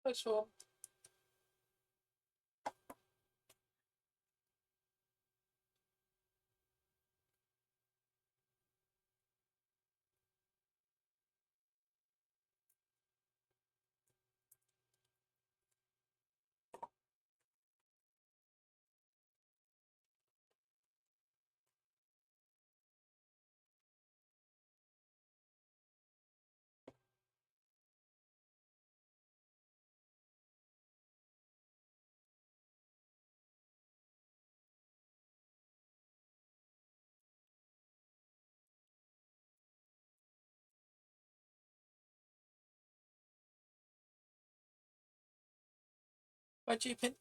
Nice one. Bye, G-pin.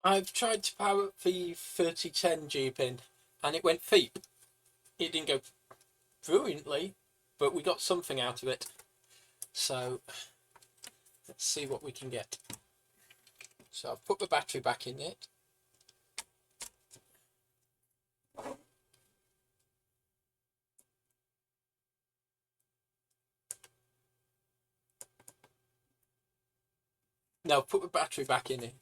I've tried to power up the 3010 G-pin and it went feep. It didn't go brilliantly, but we got something out of it. So let's see what we can get. So I've put the battery back in it. Now put the battery back in it.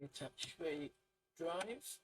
Attach the drive.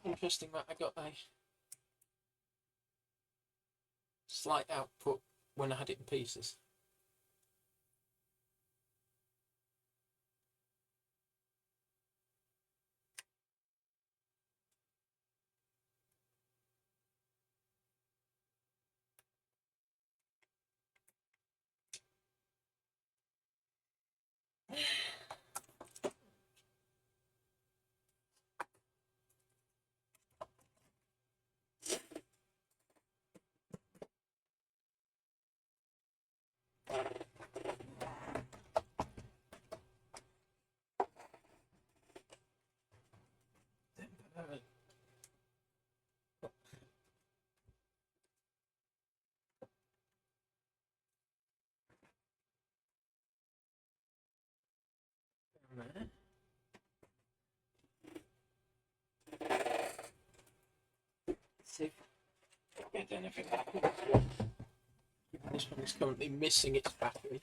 Interesting that I got a slight output when I had it in pieces. See if I get anything. This one is currently missing its battery.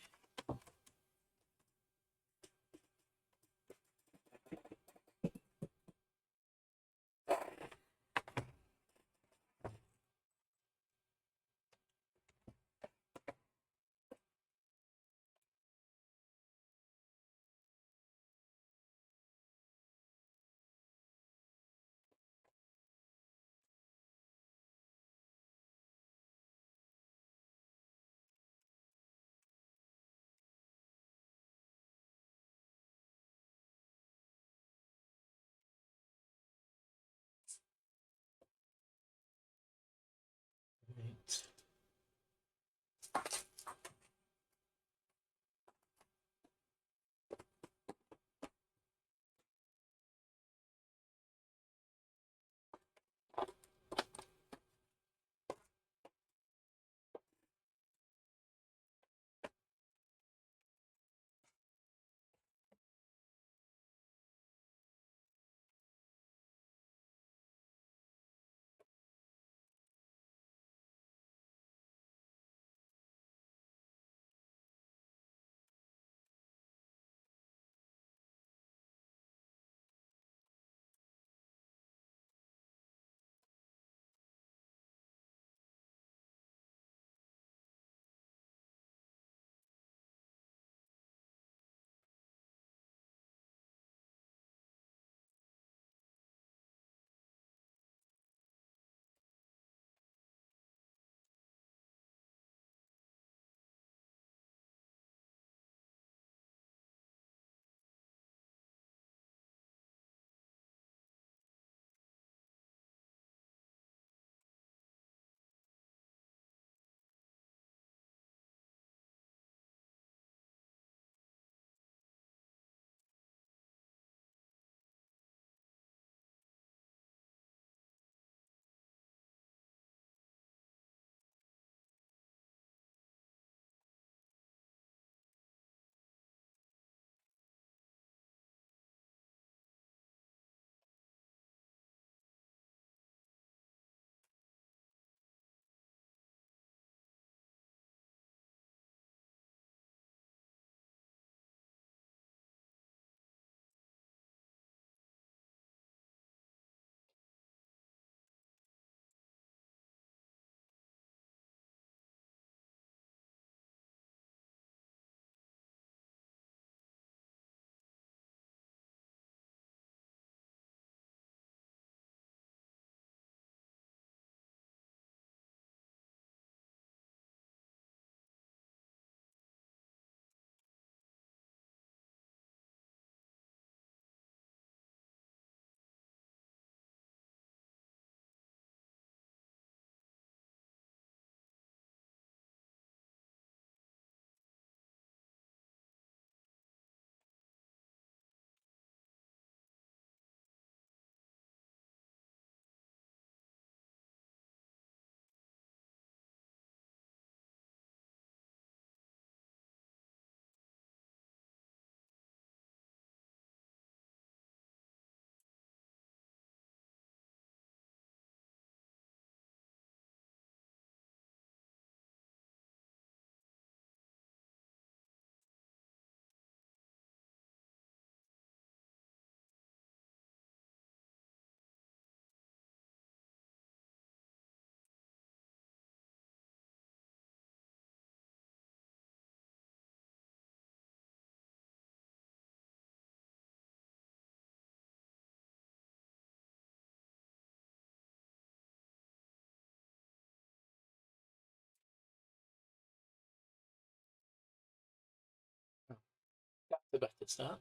What's that?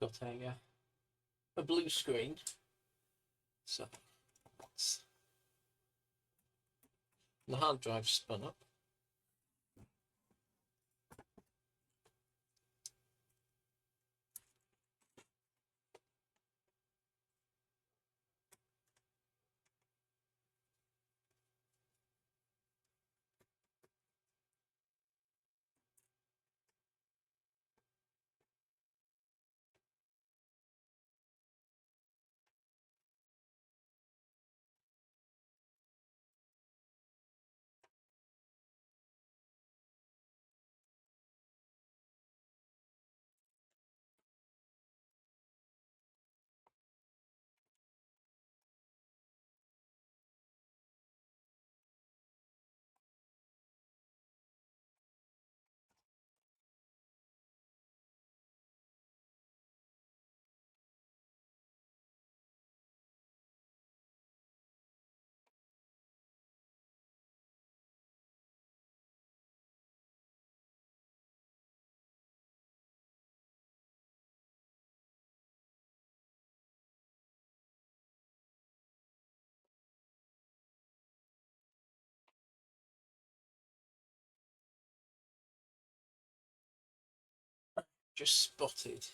Got a blue screen. So the hard drive spun up. Just spotted.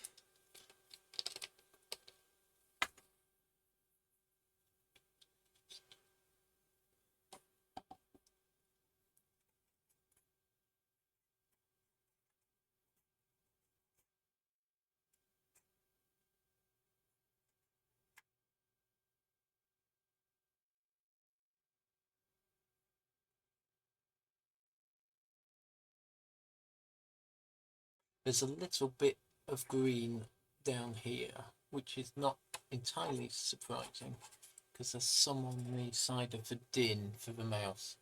There's a little bit of green down here, which is not entirely surprising because there's some on the side of the DIN for the mouse.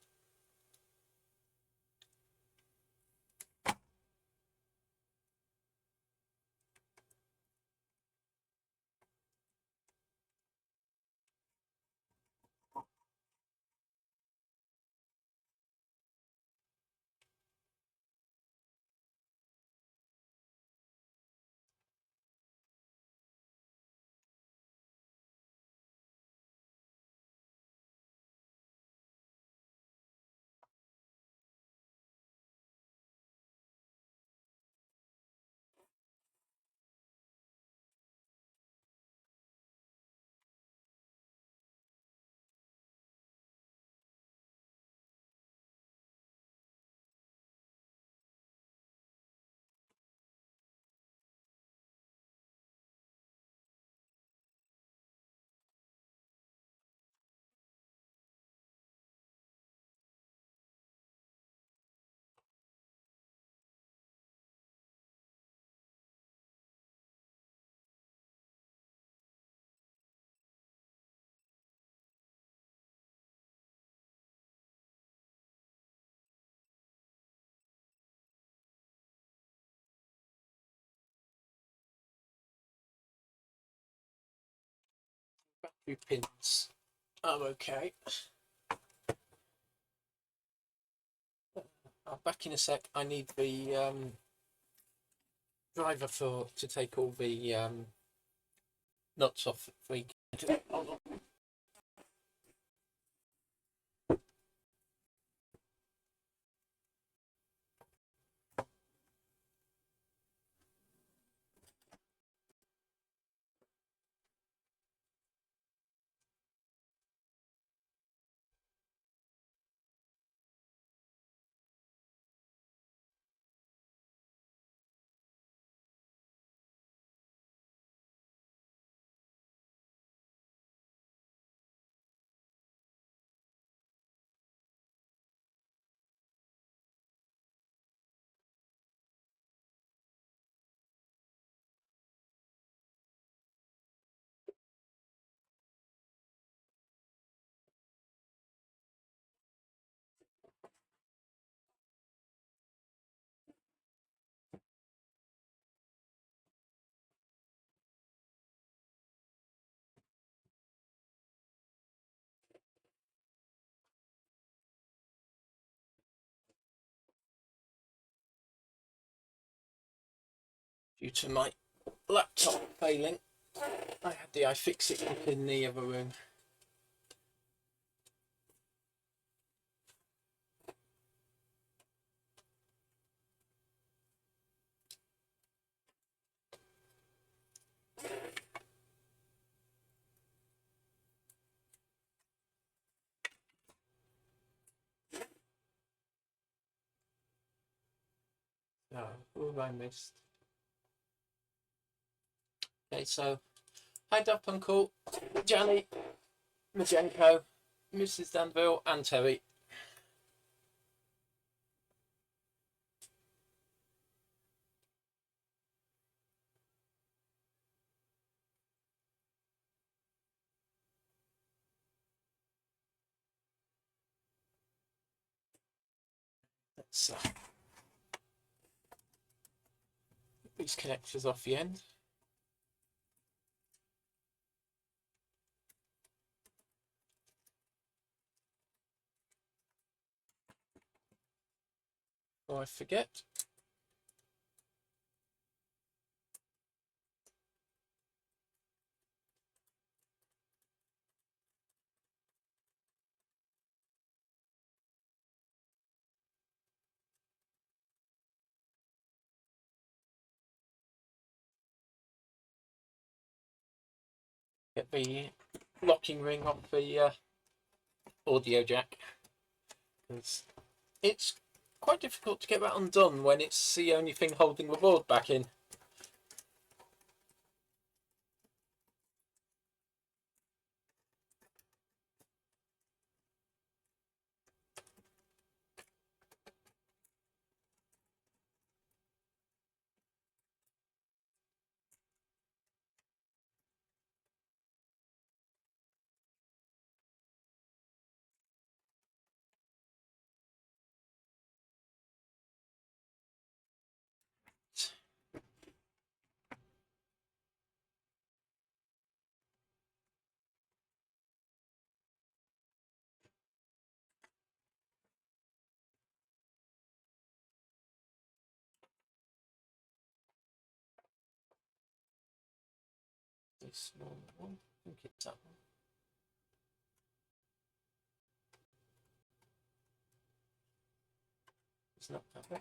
Battery pins are okay. Back in a sec. I need the driver to take all the nuts off. Hold on. due to my laptop failing. I had the iFixit up in the other room. Oh, who have I missed? Okay, so hi Dap Uncle, Johnny, Majenko, Mrs. Danville, and Terry. Let's these connectors off the end. Before I forget. Get the locking ring off the audio jack, because it's quite difficult to get that undone when it's the only thing holding the board back in. This small one, I think it's that one. It's not that way.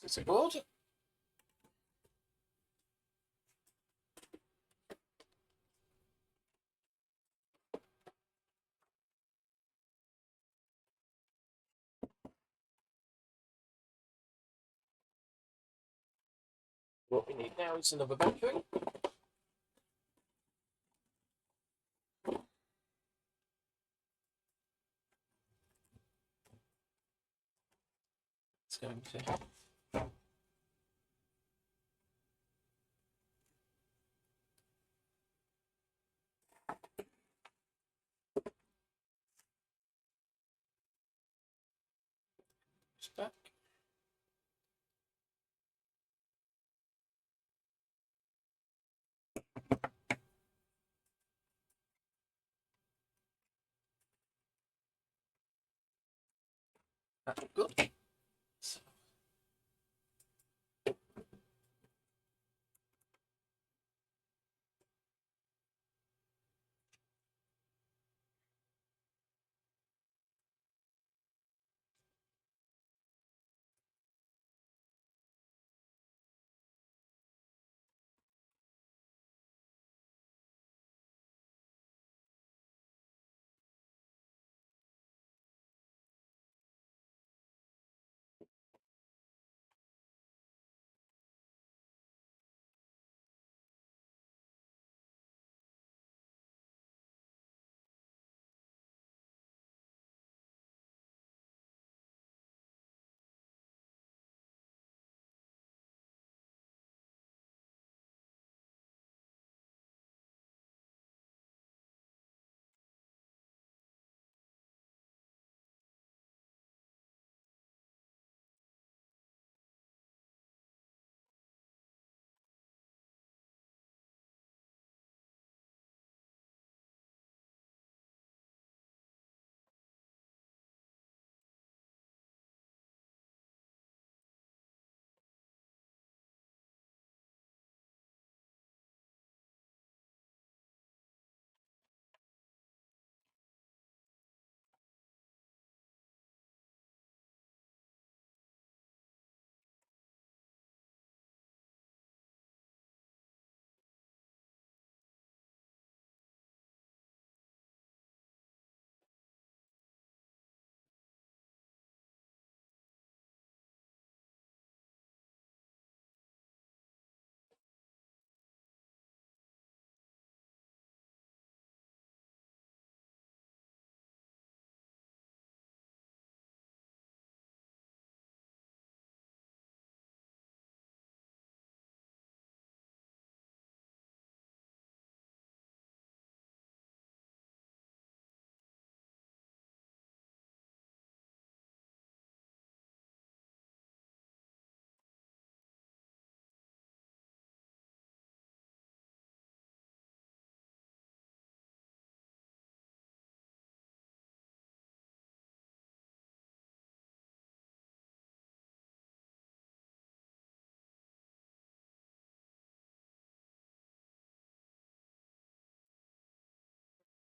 It's a board. What we need now is another battery. It's going to back. That looked good. So,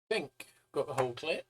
think got the hole clear.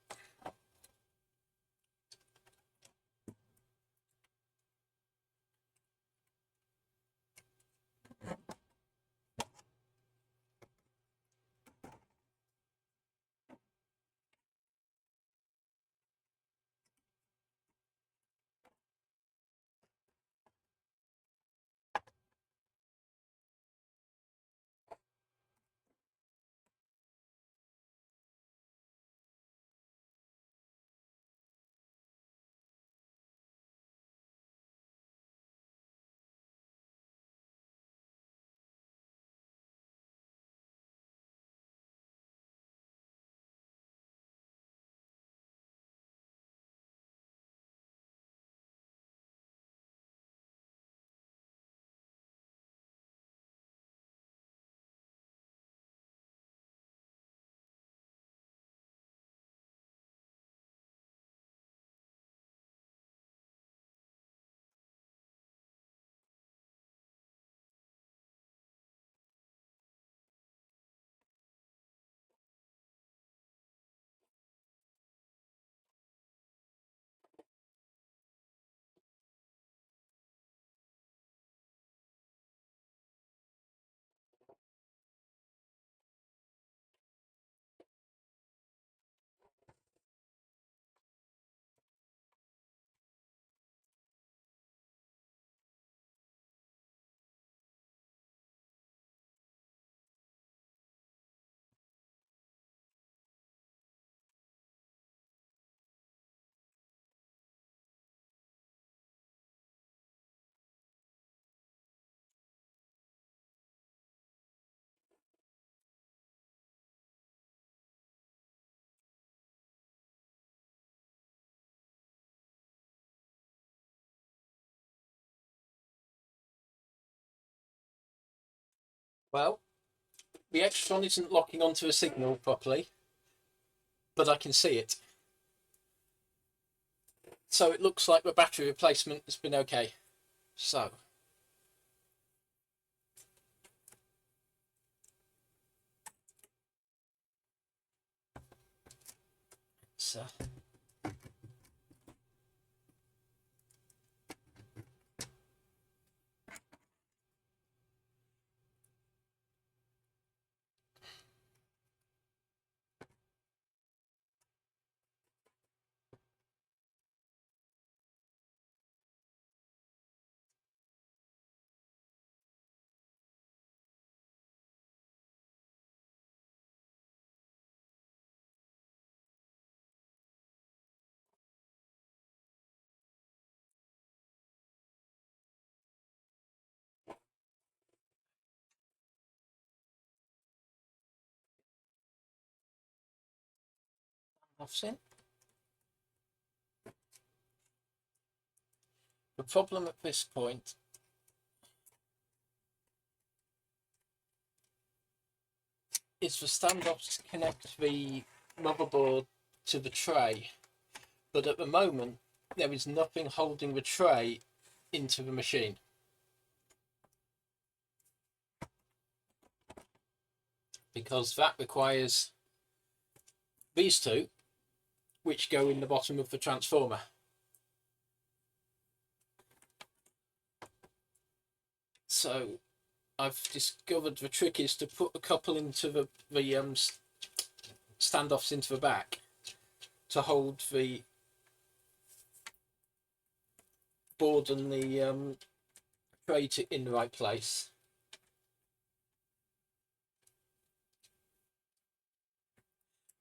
Well, the Extron isn't locking onto a signal properly, but I can see it. So it looks like the battery replacement has been okay. So it's offset. The problem at this point is the standoffs connect the motherboard to the tray, but at the moment there is nothing holding the tray into the machine. Because that requires these two, which go in the bottom of the transformer. So I've discovered the trick is to put a couple into the standoffs into the back to hold the board and the tray in the right place.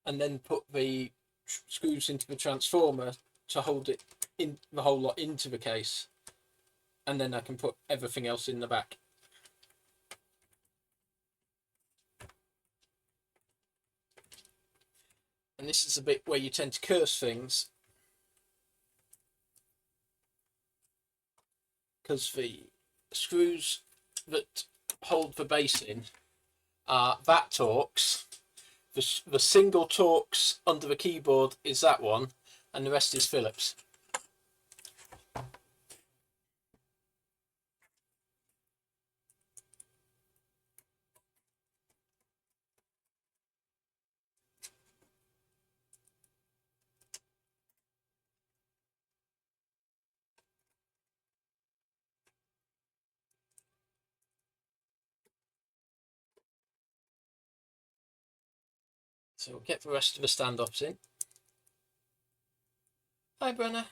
And then put the screws into the transformer to hold it in the whole lot into the case, and then I can put everything else in the back. And this is a bit where you tend to curse things, because the screws that hold the base in are that Torx. The single Torx under the keyboard is that one, and the rest is Phillips. So we'll get the rest of the standoffs in. Hi, Brenna.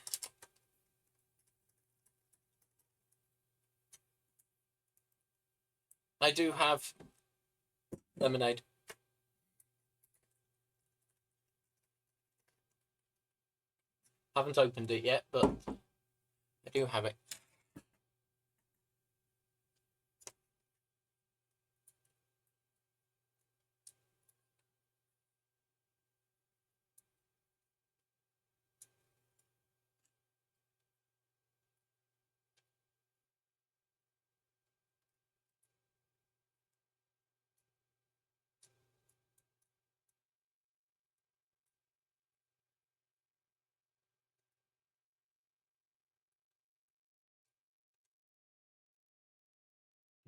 I do have lemonade. Haven't opened it yet, but I do have it.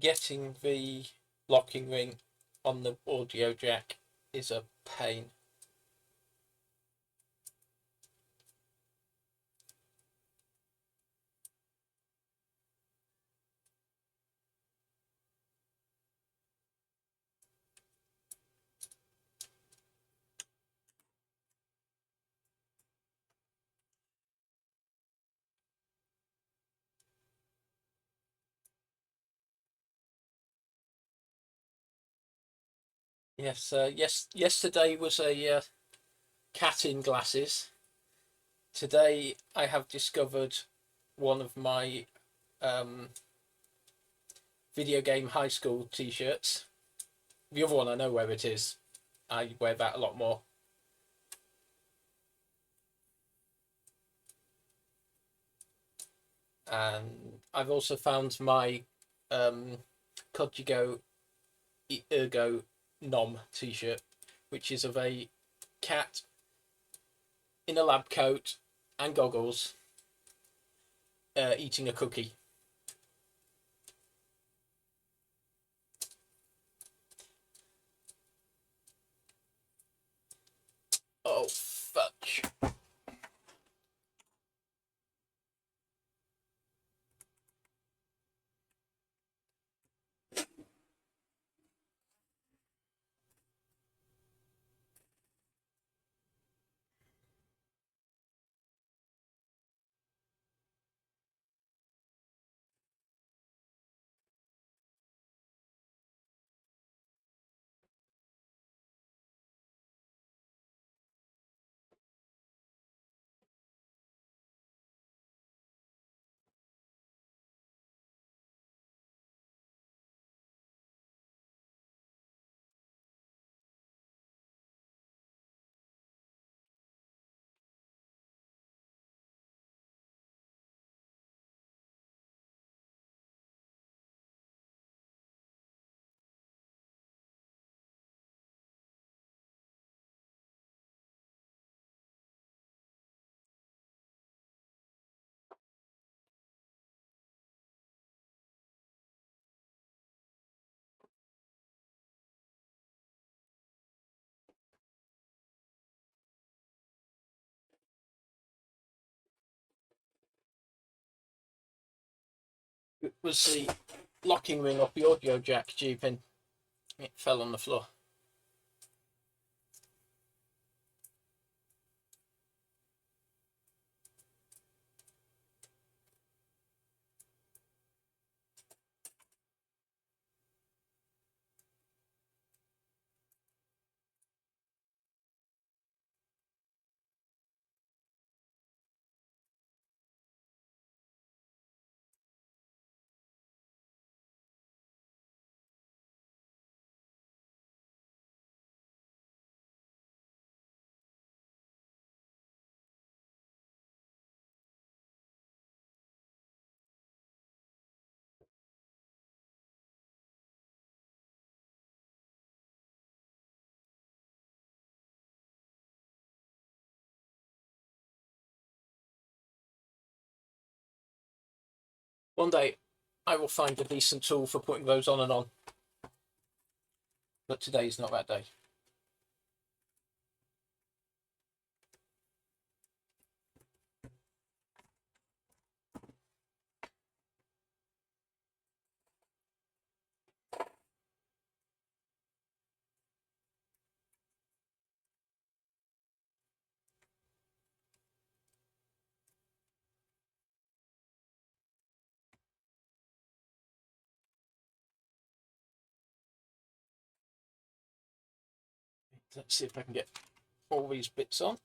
Getting the locking ring on the audio jack is a pain. Yes, yesterday was a cat in glasses. Today I have discovered one of my video game high school t-shirts. The other one I know where it is. I wear that a lot more. And I've also found my Codigo Ergo Nom t-shirt, which is of a cat in a lab coat and goggles eating a cookie. Oh, fudge. It was the locking ring off the audio jack, G-pin. It fell on the floor. One day I will find a decent tool for putting those on and on, but today's not that day. Let's see if I can get all these bits on.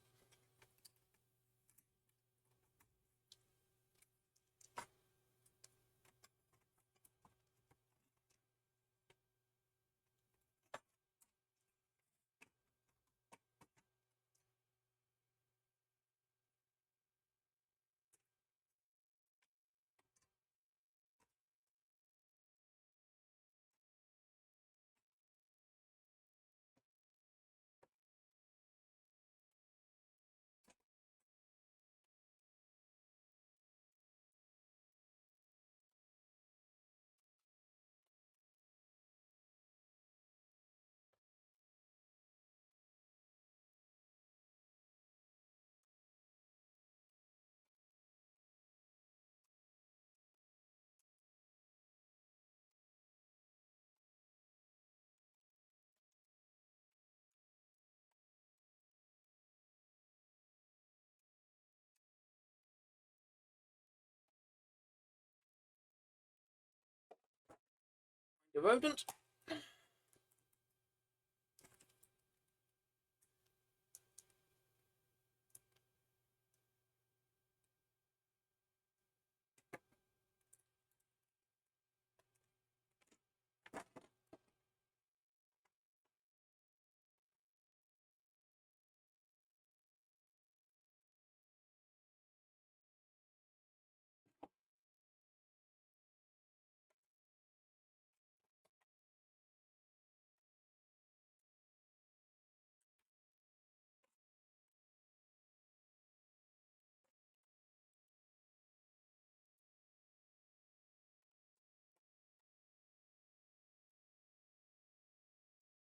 The rodent.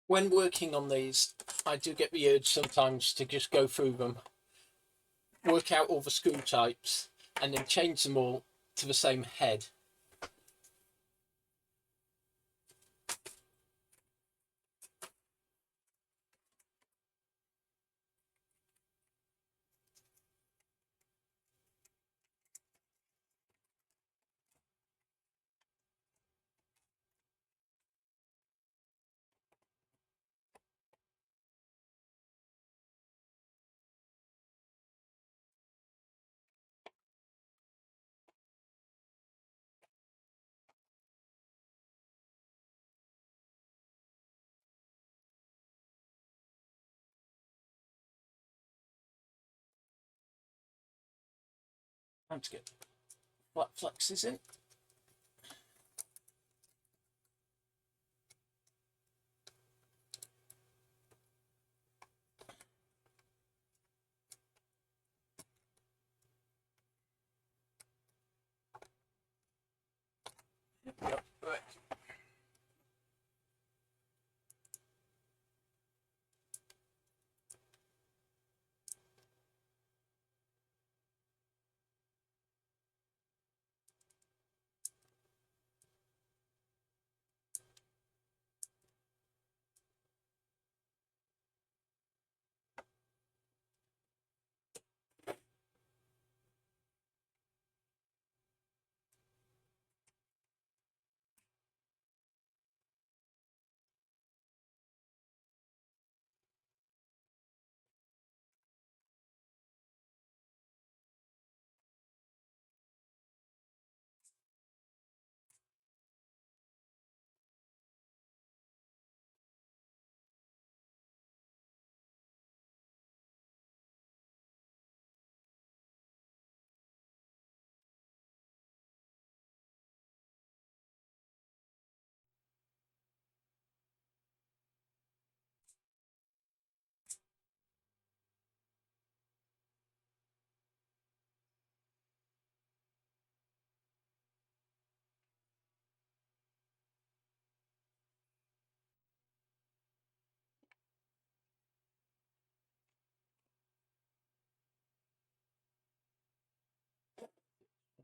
when working on these, I do get the urge sometimes to just go through them, work out all the screw types, and then change them all to the same head. Time to get flat flexes in. Yep, right.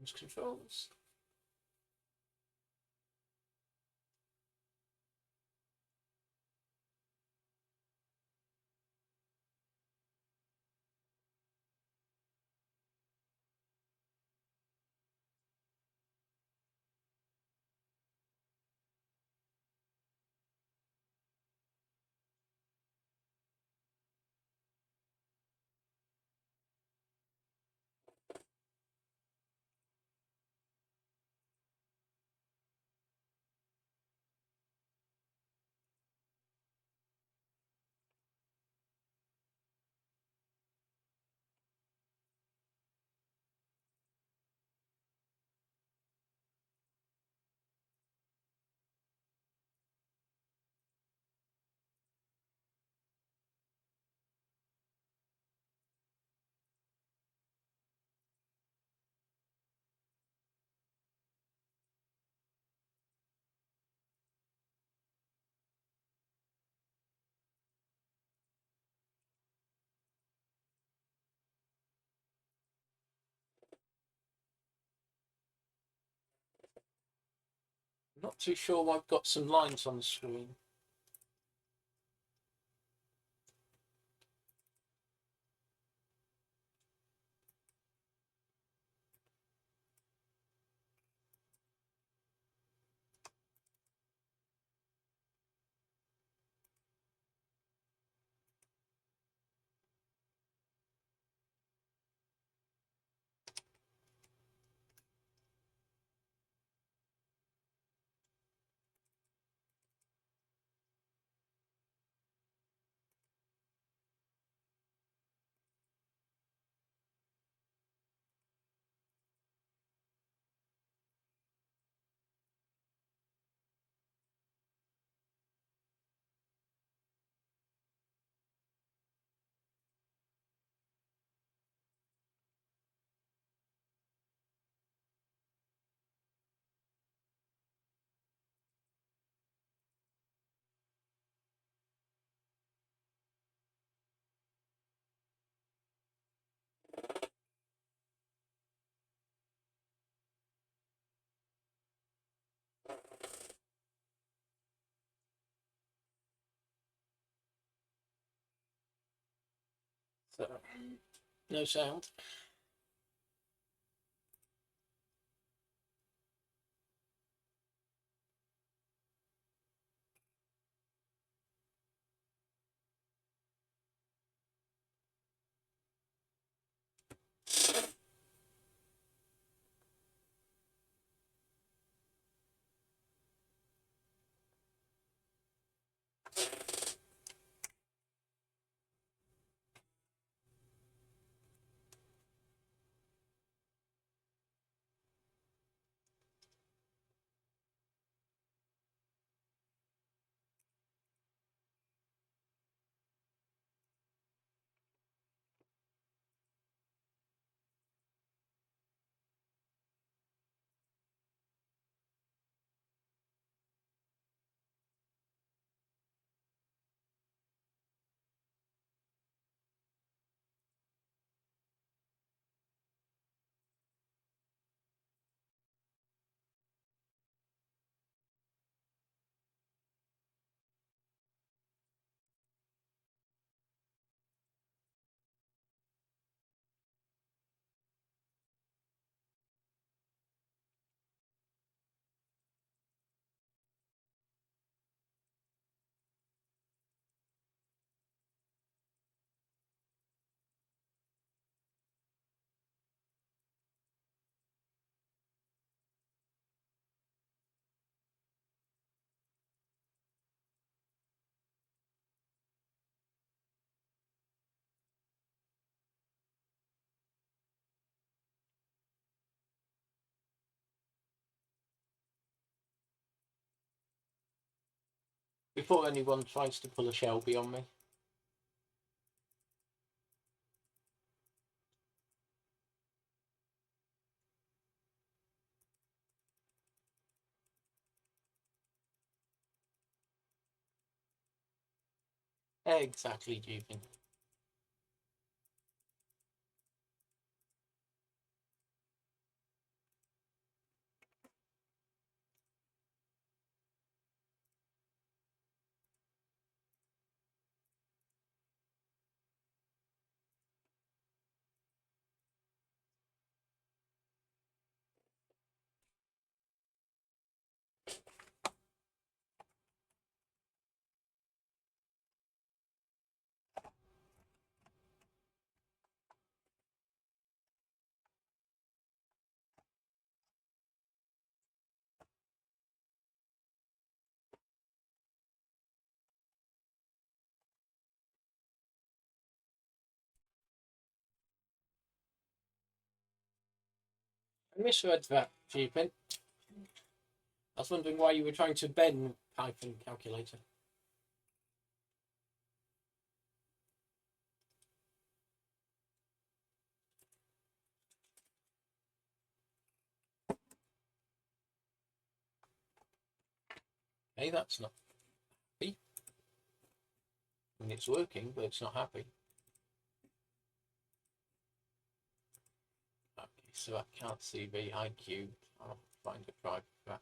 Those controls. Not too sure why I've got some lines on the screen. So, no sound. Before anyone tries to pull a Shelby on me. Exactly, Jupin. I misread that, Jupin. I was wondering why you were trying to bend Python calculator. Hey, that's not happy. I mean, it's working, but it's not happy. Okay, so I can't see the IQ. I'll find a drive for that.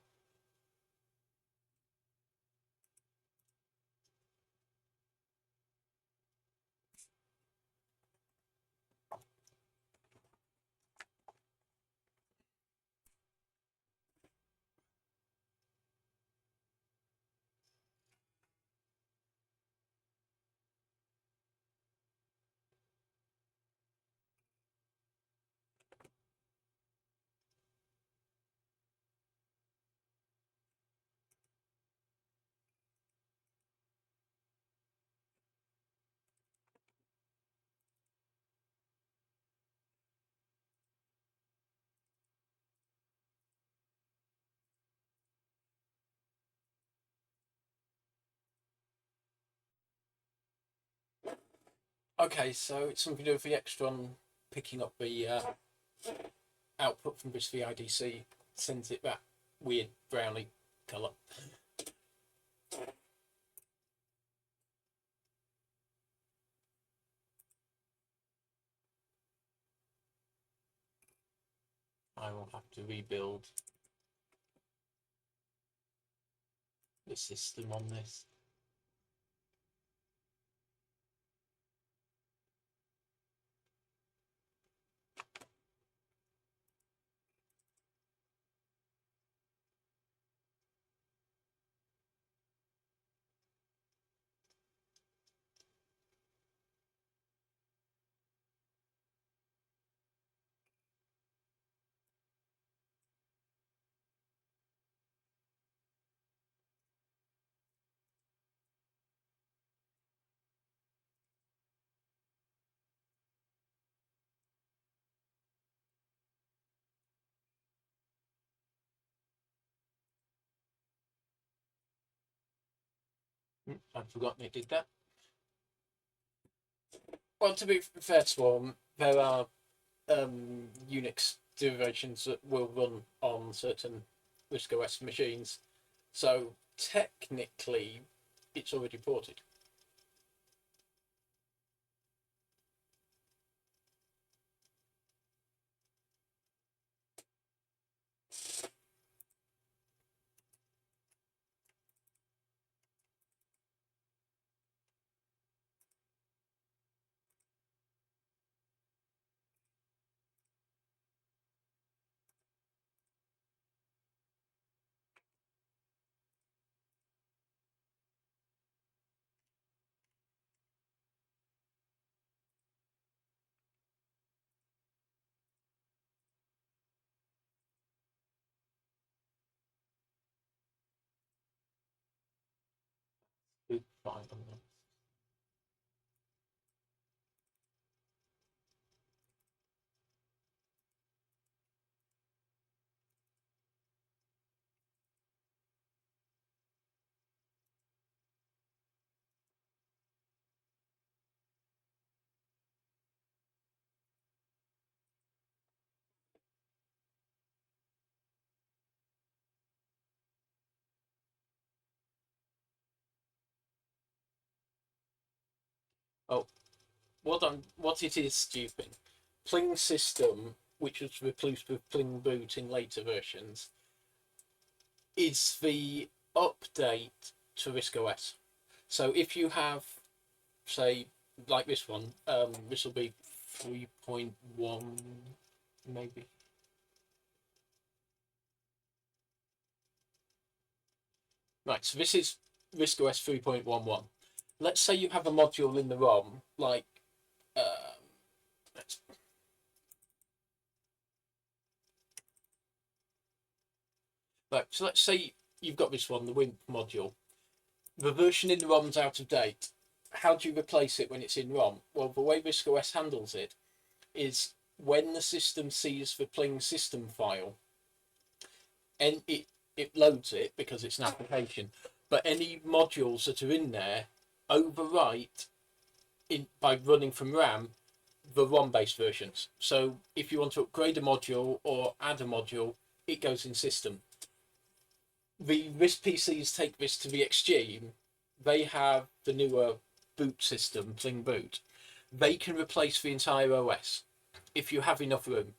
Okay, so it's something to do with the Extron picking up the output from this VIDC, sends it that weird browny colour. I will have to rebuild the system on this. I'd forgotten it did that. Well, to be fair to Swarm, there are Unix derivations that will run on certain RISC OS machines, so technically it's already ported. Fine. Oh, what it is, stupid. Pling system, which was replaced with Pling boot in later versions, is the update to RISC OS. So if you have, say, like this one, this will be 3.1 maybe. Right, so this is RISC OS 3.11. Let's say you have a module in the ROM, like, let's, right, so let's say you've got this one, the WIMP module. The version in the ROM's out of date. How do you replace it when it's in ROM? Well, the way RISC OS handles it is when the system sees the Pling system file, and it loads it because it's an application, but any modules that are in there overwrite by running from RAM the ROM-based versions. So if you want to upgrade a module or add a module, it goes in system. The RISC PCs take this to the extreme. They have the newer boot system, Pling Boot. They can replace the entire OS if you have enough room.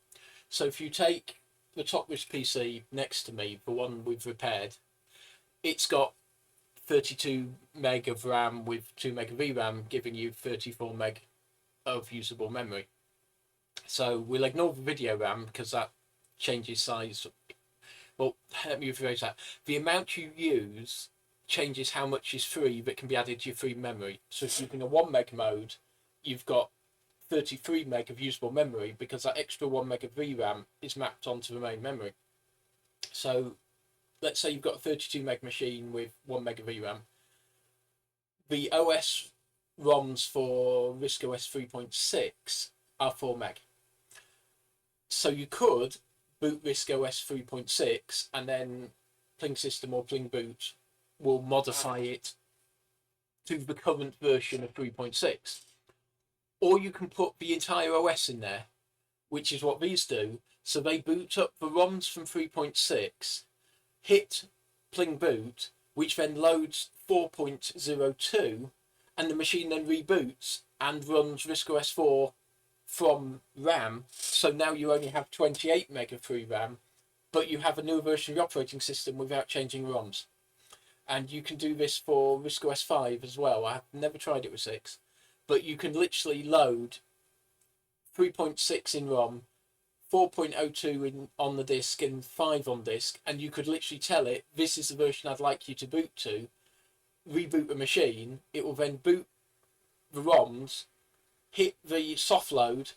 So if you take the top RISC PC next to me, the one we've repaired, it's got 32 meg of RAM with 2 meg of VRAM, giving you 34 meg of usable memory. So we'll ignore the video RAM because that changes size. Well, let me rephrase that. The amount you use changes how much is free that can be added to your free memory. So if you're using a 1 meg mode, you've got 33 meg of usable memory because that extra 1 meg of VRAM is mapped onto the main memory. So let's say you've got a 32 meg machine with 1 meg of VRAM. The OS ROMs for RISC OS 3.6 are 4 meg. So you could boot RISC OS 3.6 and then Pling System or Pling Boot will modify it to the current version of 3.6. Or you can put the entire OS in there, which is what these do. So they boot up the ROMs from 3.6, hit Pling Boot, which then loads 4.02, and the machine then reboots and runs RISC OS 4 from RAM. So now you only have 28 meg of free RAM, but you have a new version of the operating system without changing ROMs. And you can do this for RISC OS 5 as well. I've never tried it with 6, but you can literally load 3.6 in ROM, 4.02 in on the disk, and 5 on disk, and you could literally tell it, this is the version I'd like you to boot to, reboot the machine, it will then boot the ROMs, hit the soft load,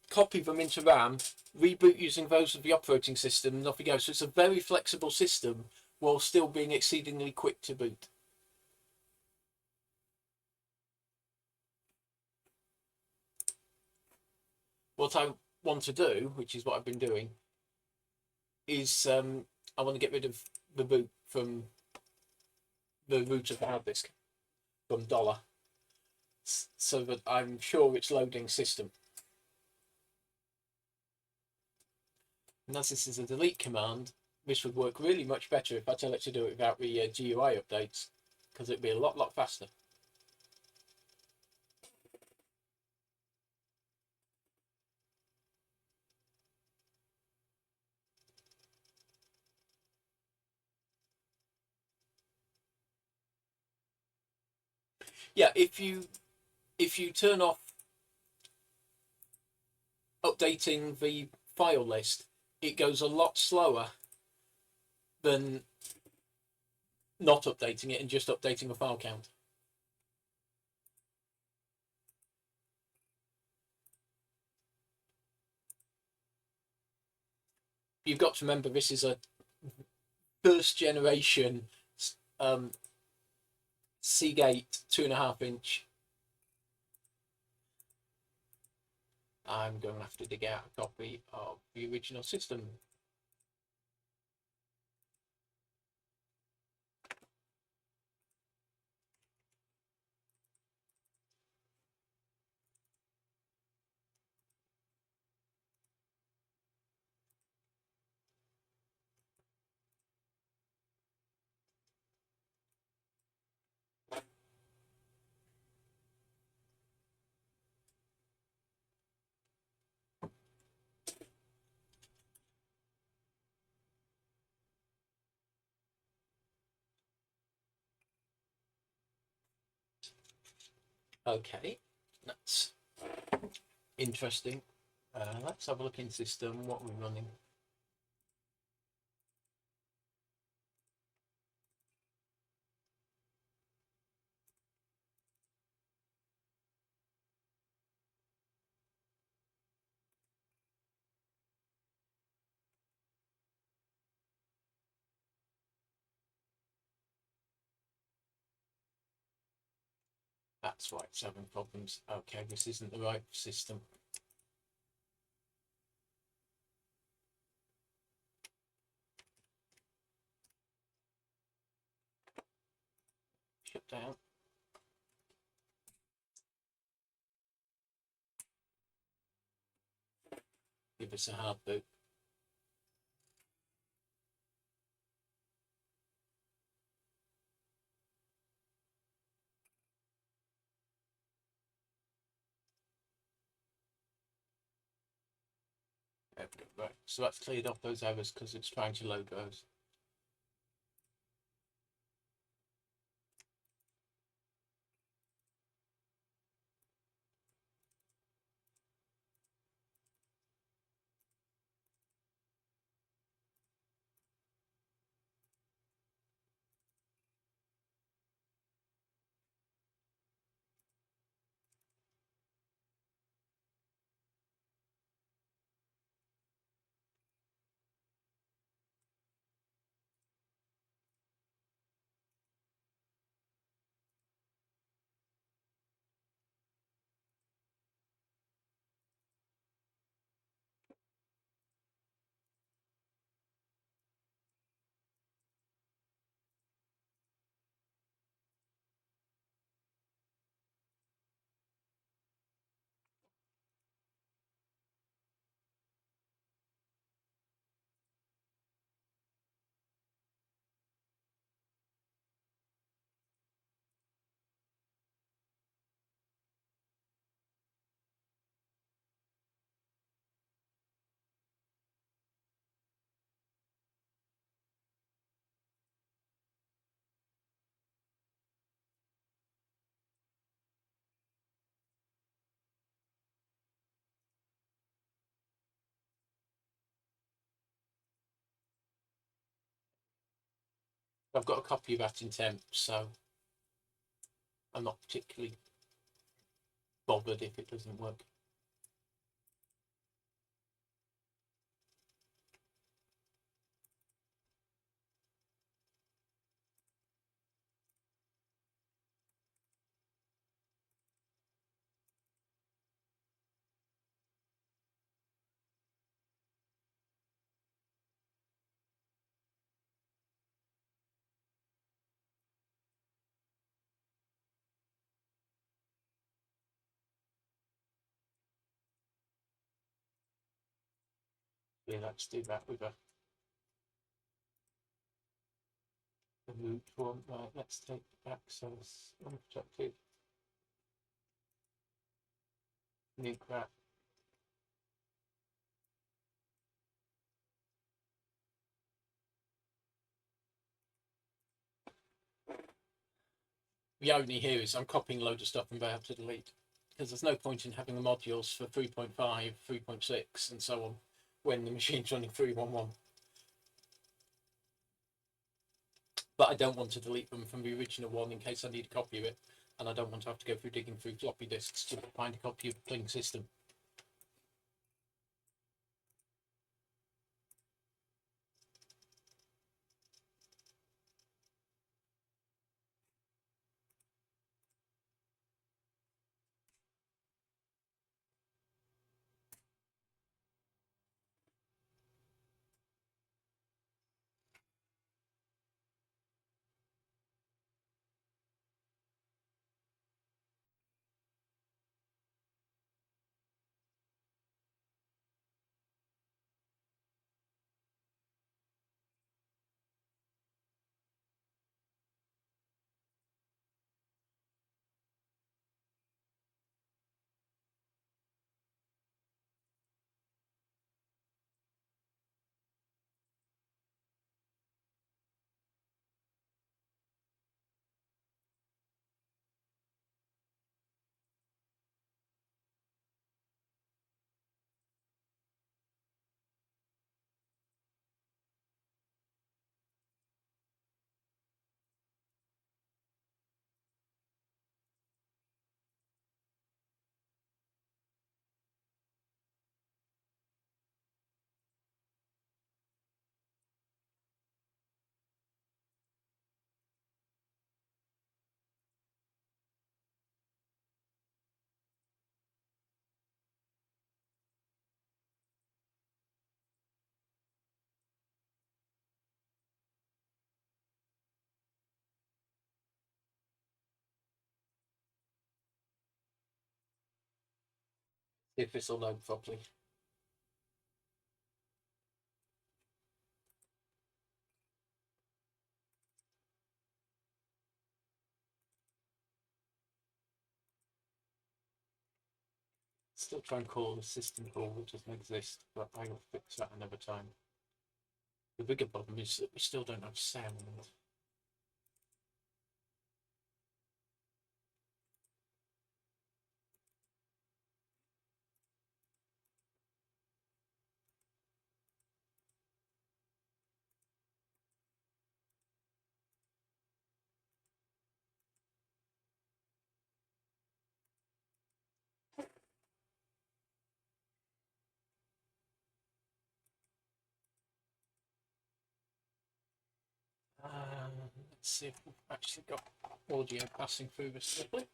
copy them into RAM, reboot using those of the operating system, and off you go. So it's a very flexible system while still being exceedingly quick to boot. What I want to do, which is what I've been doing, is I want to get rid of the boot from the root of the hard disk from dollar, so that I'm sure it's loading system. And as this is a delete command, this would work really much better if I tell it to do it without the GUI updates, because it'd be a lot faster. Yeah, if you turn off updating the file list, it goes a lot slower than not updating it and just updating the file count. You've got to remember this is a first generation Seagate 2.5-inch. I'm going to have to dig out a copy of the original system. Okay, that's interesting. Let's have a look in system. What we're running. That's why it's having problems. Okay, this isn't the right system. Shut down. Give us a hard boot. There we go. Right, so that's cleared off those errors because it's trying to load those. I've got a copy of that in temp, so I'm not particularly bothered if it doesn't work. Yeah, let's do that with a root one. Right, let's take the back so it's unprotected. Nuke that. The irony here is I'm copying a load of stuff I'm about to delete because there's no point in having the modules for 3.5, 3.6 and so on when the machine's running 3.11. But I don't want to delete them from the original one in case I need a copy of it, and I don't want to have to go through digging through floppy disks to find a copy of the clean system. If this will load properly. Still try and call the system call, which doesn't exist, but I will fix that another time. The bigger problem is that we still don't have sound. Let's see if we've actually got audio passing through this properly.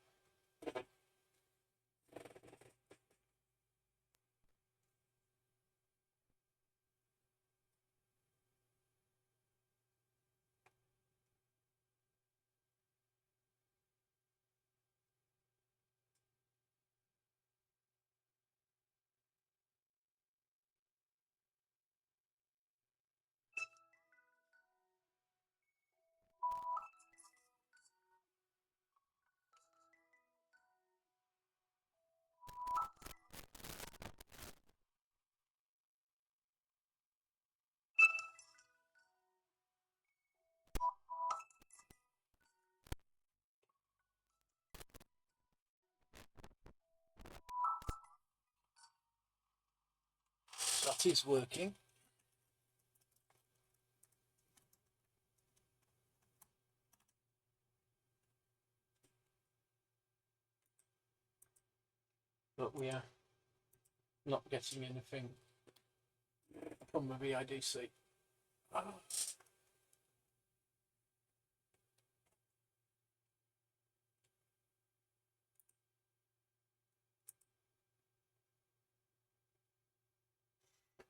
That is working. But we are not getting anything from the VIDC.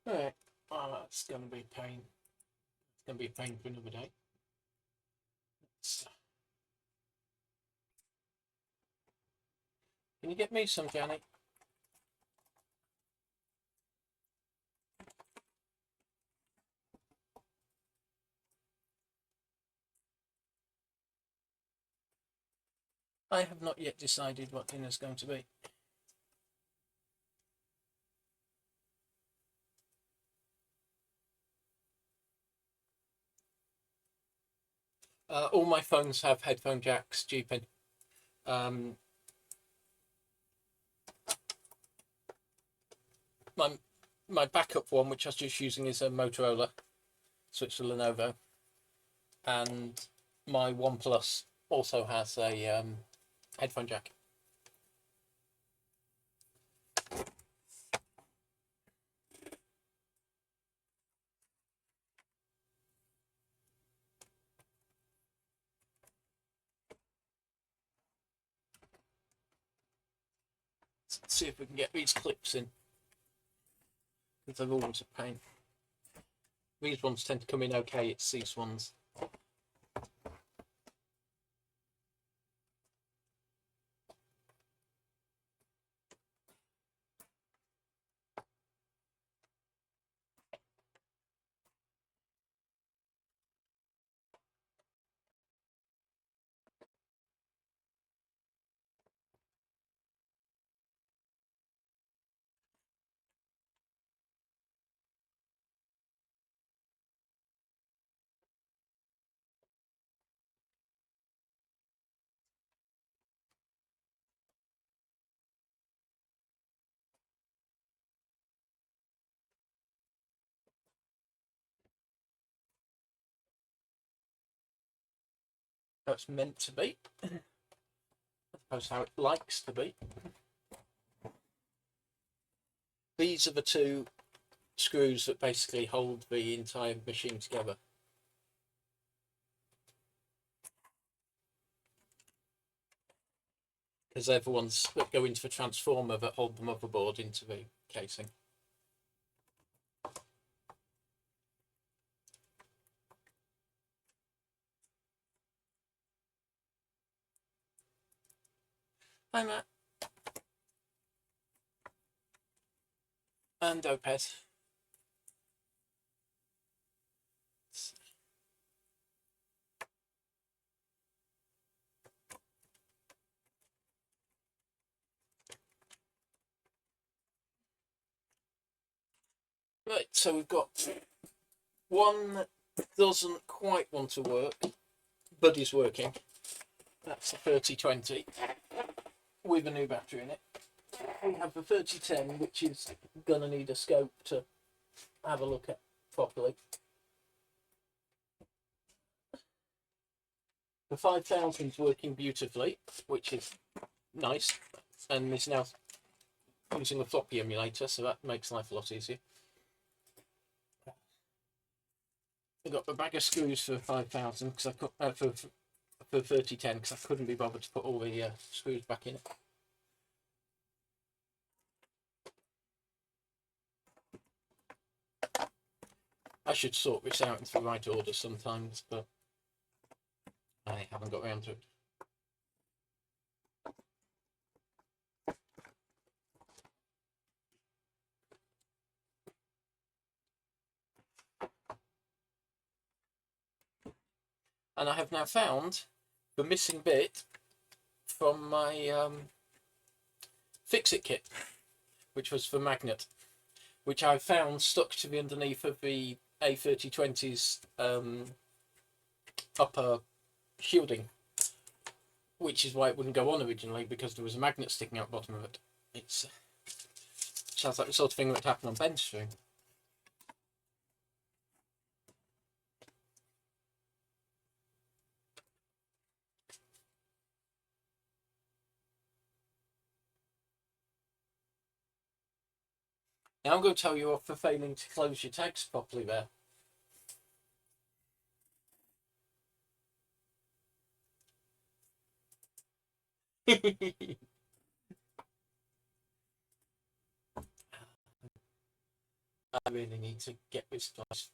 Right, that's going to be pain. It's going to be a pain for another day. Can you get me some, Janet? I have not yet decided what dinner's going to be. All my phones have headphone jacks, G-pin. My backup one, which I was just using, is a Motorola, switched to Lenovo, and my OnePlus also has a headphone jack. Let's see if we can get these clips in, because they're always a pain. These ones tend to come in okay, it's these ones. That's meant to be. That's how it likes to be. These are the two screws that basically hold the entire machine together. Because they're the ones that go into the transformer that hold the motherboard into the casing. Hi Matt. And Opez. Right, so we've got one that doesn't quite want to work, but is working. That's the 3020 with a new battery in it. We have the 3010, which is gonna need a scope to have a look at properly. The 5000 is working beautifully, which is nice, and is now using a floppy emulator, so that makes life a lot easier. I've got a bag of screws for 5000 because I could for 3010 because I couldn't be bothered to put all the screws back in it. I should sort this out into the right order sometimes, but I haven't got around to it. And I have now found the missing bit from my fix-it kit, which was the magnet, which I found stuck to the underneath of the A3020's upper shielding, which is why it wouldn't go on originally, because there was a magnet sticking out the bottom of it. It sounds like the sort of thing that would happen on Ben's stream. Now I'm going to tell you off for failing to close your tags properly there. I really need to get this place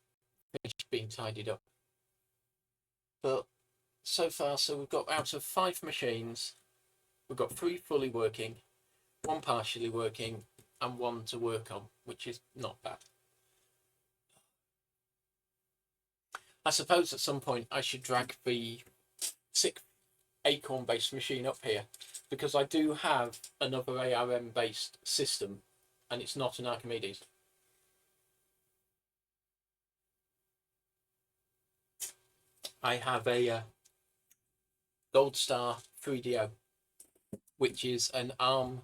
finished being tidied up. But so far, so we've got out of 5 machines, we've got 3 fully working, 1 partially working, and 1 to work on, which is not bad. I suppose at some point I should drag the Acorn based machine up here, because I do have another ARM based system and it's not an Archimedes. I have a Gold Star 3DO, which is an ARM.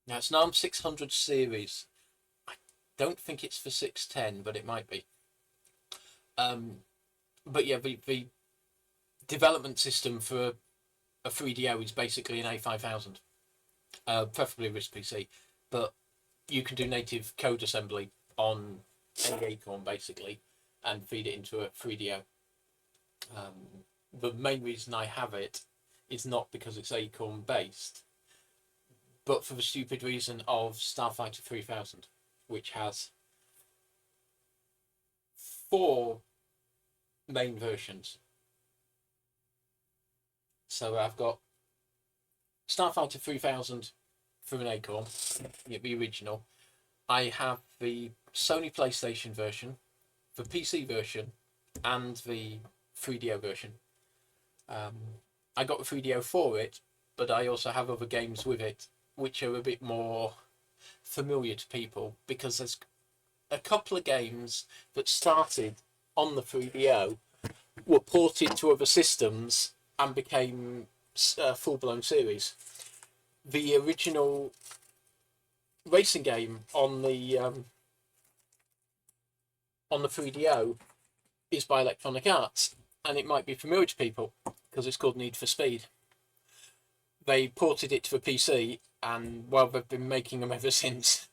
Now it's an ARM 600 series. I don't think it's for 610, but it might be. But yeah, the development system for a 3DO is basically an A5000, preferably RISC PC, but you can do native code assembly on any Acorn basically and feed it into a 3DO. The main reason I have it is not because it's Acorn based, but for the stupid reason of Starfighter 3000, which has 4 main versions. So I've got Starfighter 3000 from an Acorn, the original. I have the Sony PlayStation version, the PC version, and the 3DO version. I got the 3DO for it, but I also have other games with it, which are a bit more familiar to people, because there's a couple of games that started on the 3DO, were ported to other systems, and became full-blown series. The original racing game on the 3DO is by Electronic Arts, and it might be familiar to people because it's called Need for Speed. They ported it to the PC, and well, they've been making them ever since.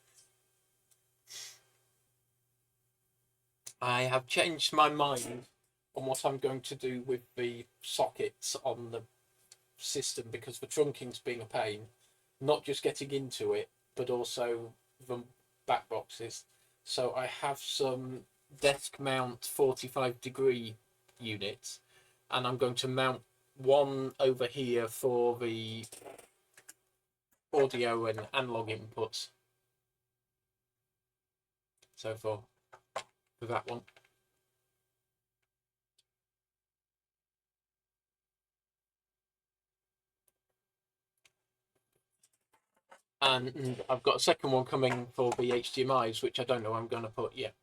I have changed my mind on what I'm going to do with the sockets on the system, because the trunking's being a pain, not just getting into it, but also the back boxes. So I have some desk mount 45-degree units, and I'm going to mount one over here for the audio and analog inputs. So for that one. And I've got a second one coming for the HDMIs, which I don't know I'm going to put yet.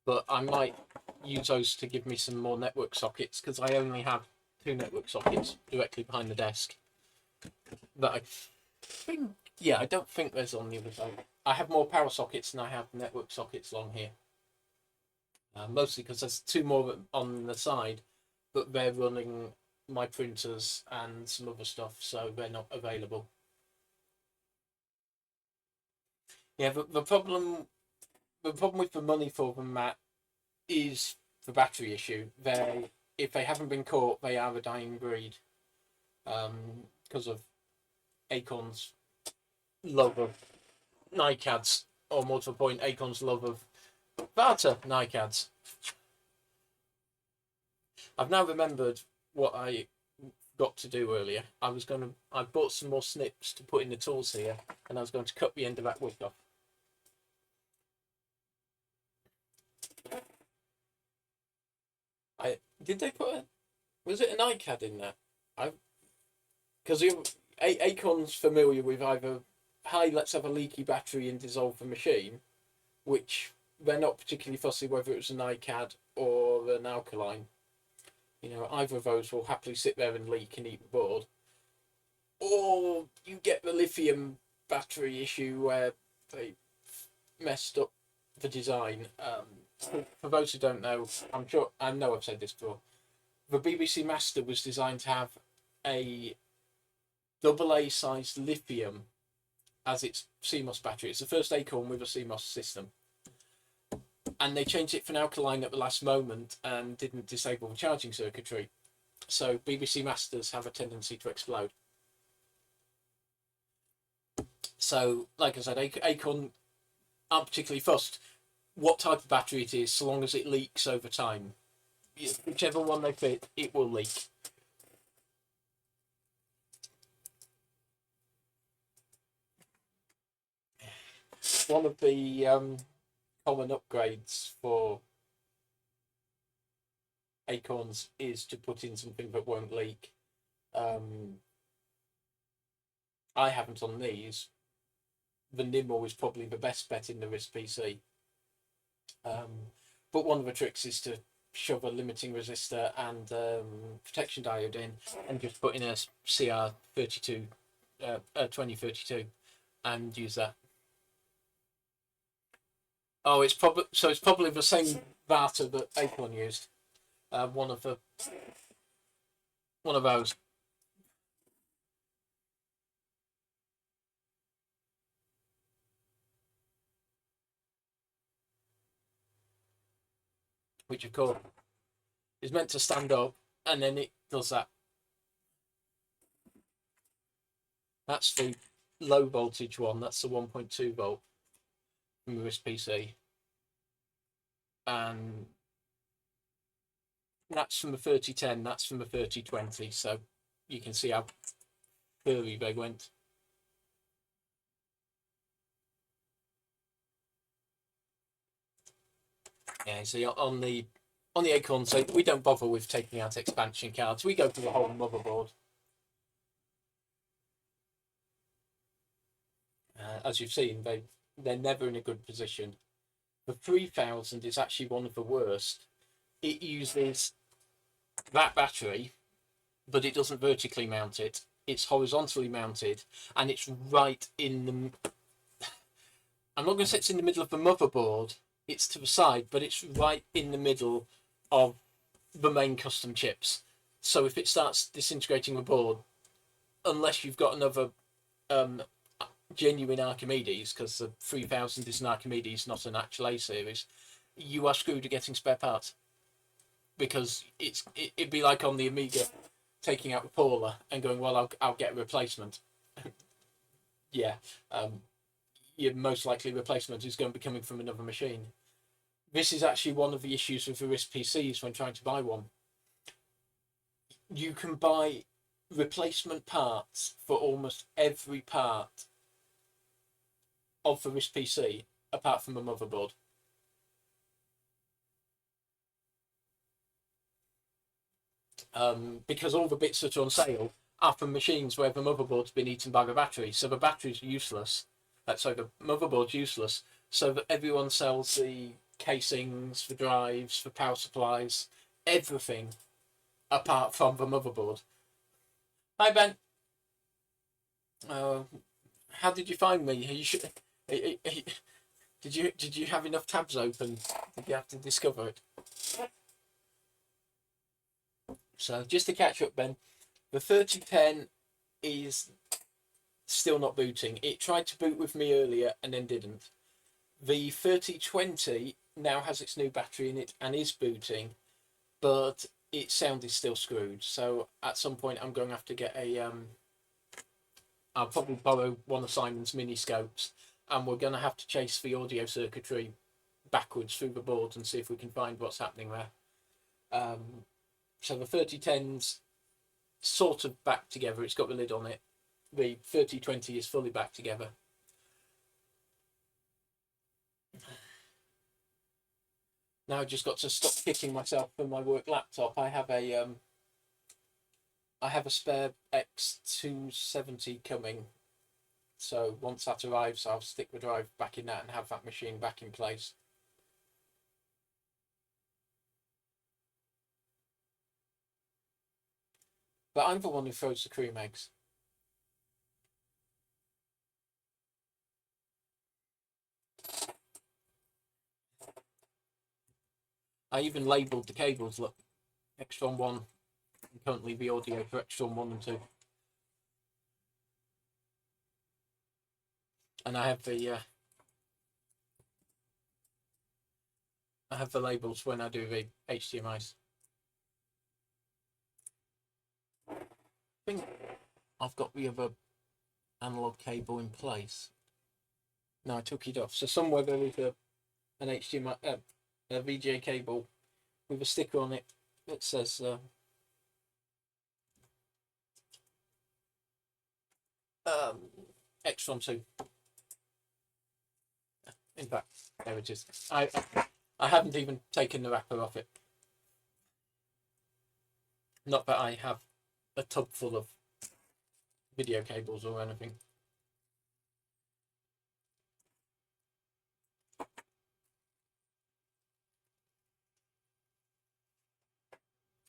But I might use those to give me some more network sockets, because I only have 2 network sockets directly behind the desk. That I think, yeah, I don't think there's on the other side. I have more power sockets than I have network sockets along here. Mostly because there's 2 more on the side, but they're running my printers and some other stuff, so they're not available. Yeah, the problem with the money for them, Matt, is the battery issue. If they haven't been caught, they are a dying breed, because of Acorn's love of NiCads, or more to the point, Acorn's love of Varta NiCads. I've now remembered what I got to do earlier. I bought some more snips to put in the tools here, and I was going to cut the end of that wood off. Did they put was it an iCAD in there? Because Acorn's familiar with either, hi, let's have a leaky battery and dissolve the machine, which they're not particularly fussy whether it's an iCAD or an alkaline. You know, either of those will happily sit there and leak and eat the board. Or you get the lithium battery issue where they messed up the design. For those who don't know, I know I've said this before. The BBC Master was designed to have a AA sized lithium as its CMOS battery. It's the first Acorn with a CMOS system. And they changed it for an alkaline at the last moment and didn't disable the charging circuitry. So BBC Masters have a tendency to explode. So, like I said, Acorn aren't particularly fussed what type of battery it is, so long as it leaks over time. Whichever one they fit, it will leak. One of the common upgrades for Acorns is to put in something that won't leak. I haven't on these. The Nimmo is probably the best bet in the wrist PC. But one of the tricks is to shove a limiting resistor and protection diode in, and just put in a CR32, 2032, and use that. Oh, it's probably the same Varta that Acorn used. One of those. Which of course is meant to stand up, and then it does that. That's the low voltage one. That's the 1.2 volt from the wrist PC, and that's from the 3010. That's from the 3020. So you can see how early they went. Yeah, see on the Acorn, so we don't bother with taking out expansion cards. We go for the whole motherboard. As you've seen, they're never in a good position. The 3000 is actually one of the worst. It uses that battery, but it doesn't vertically mount it. It's horizontally mounted, and it's right in the. I'm not going to say it's in the middle of the motherboard. It's to the side, but it's right in the middle of the main custom chips. So if it starts disintegrating the board, unless you've got another genuine Archimedes, because the 3000 is an Archimedes, not an actual A series, you are screwed at getting spare parts. Because it'd be like on the Amiga taking out the Paula and going, well, I'll get a replacement. Yeah, your most likely replacement is going to be coming from another machine. This is actually one of the issues with the wrist PCs when trying to buy one. You can buy replacement parts for almost every part of the wrist PC apart from the motherboard. Because all the bits that are on sale are from machines where the motherboard's been eaten by the battery, so the battery's useless. So the motherboard's useless, so that everyone sells the casings, the drives, the power supplies, everything apart from the motherboard. Hi Ben. Uh, how did you find me? Did you have enough tabs open? Did you have to discover it? So just to catch up, Ben, the 3010 is still not booting. It tried to boot with me earlier and then didn't. The 3020 now has its new battery in it and is booting, but its sound is still screwed. So at some point, I'm going to have to get a. I'll probably borrow one of Simon's mini scopes, and we're going to have to chase the audio circuitry backwards through the board and see if we can find what's happening there. So the 3010's sort of back together. It's got the lid on it. The 3020 is fully back together. Now I've just got to stop kicking myself for my work laptop. I have a spare X270 coming. So once that arrives, I'll stick the drive back in that and have that machine back in place. But I'm the one who throws the cream eggs. I even labelled the cables, look. Extron 1, and currently the audio for Extron 1 and 2. And I have the labels when I do the HDMIs. I think I've got the other analog cable in place. No, I took it off. So somewhere there is an HDMI, a VGA cable with a sticker on it that says Extron 2. In fact, there it is. I haven't even taken the wrapper off it. Not that I have a tub full of video cables or anything.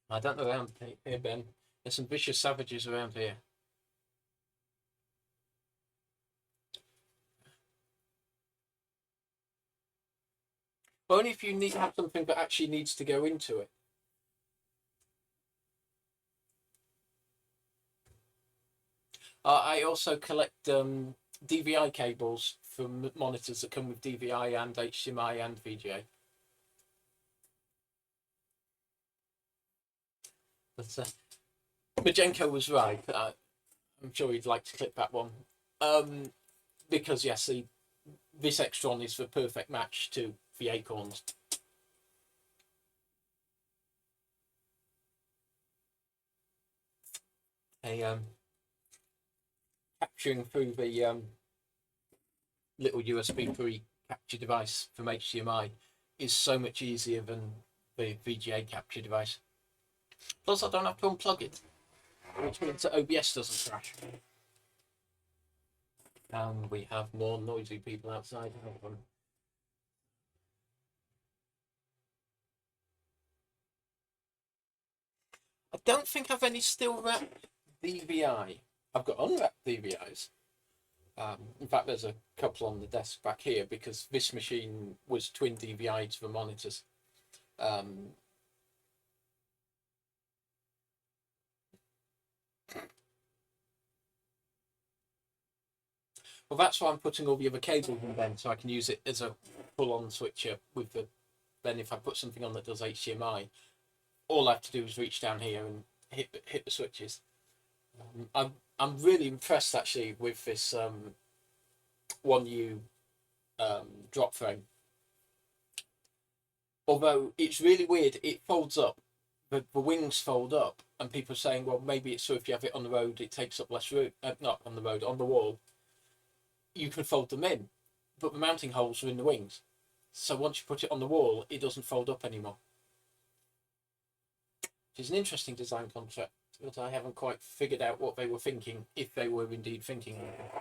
I don't know around here, Ben. There's some vicious savages around here. Only if you need to have something that actually needs to go into it. I also collect DVI cables from monitors that come with DVI and HDMI and VGA. But Majenko was right. I'm sure he'd like to clip that one. Because yes, this Extron is the perfect match to the Acorns. Capturing through the little USB 3 capture device from HDMI is so much easier than the VGA capture device. Plus, I don't have to unplug it, which means that OBS doesn't crash. And we have more noisy people outside. I don't think I've any still wrapped DVI. I've got unwrapped DVIs. In fact, there's a couple on the desk back here because this machine was twin DVI to the monitors. Well, that's why I'm putting all the other cables in then, so I can use it as a full-on switcher with the. Then if I put something on that does HDMI, all I have to do is reach down here and hit the switches. I'm really impressed actually with this 1U drop frame. Although it's really weird, it folds up. The wings fold up, and people are saying, well, maybe it's so if you have it on the road, it takes up less room. Not on the road, on the wall. You can fold them in, but the mounting holes are in the wings. So once you put it on the wall, it doesn't fold up anymore. Which is an interesting design concept, but I haven't quite figured out what they were thinking, if they were indeed thinking anything.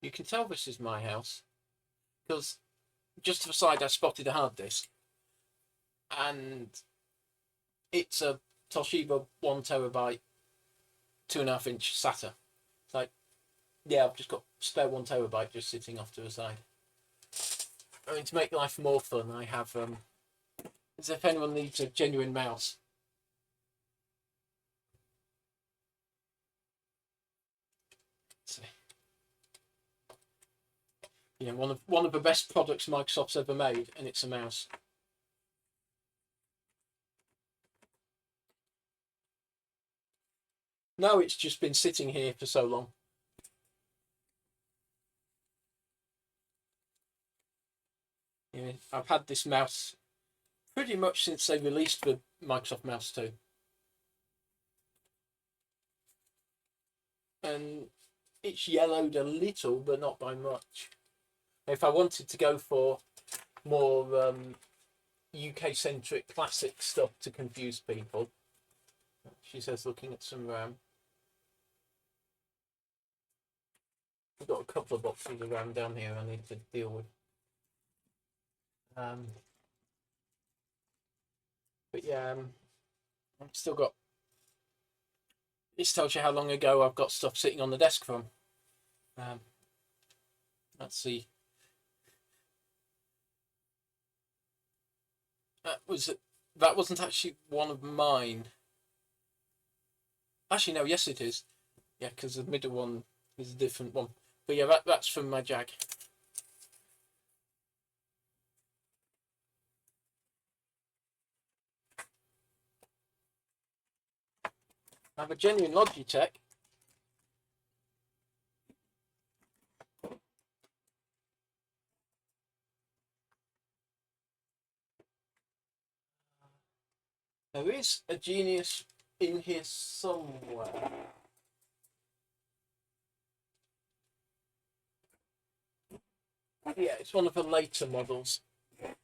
You can tell this is my house, because just to the side I spotted a hard disk, and it's a Toshiba 1TB 2.5-inch SATA. It's like, yeah, I've just got spare 1TB just sitting off to the side. I mean, to make life more fun, I have as if anyone needs a genuine mouse. So, you know, one of the best products Microsoft's ever made, and it's a mouse. No, it's just been sitting here for so long. You know, I've had this mouse pretty much since they released the Microsoft Mouse 2. And it's yellowed a little, but not by much. If I wanted to go for more UK-centric classic stuff to confuse people, she says, looking at some RAM. We've got a couple of boxes of RAM down here I need to deal with. But yeah, I've still got. This tells you how long ago I've got stuff sitting on the desk from. Let's see. That wasn't actually one of mine. Actually, no. Yes, it is. Yeah, because the middle one is a different one. But yeah, that's from my Jag. I have a genuine Logitech. There is a Genius in here somewhere. Yeah, it's one of the later models. I'd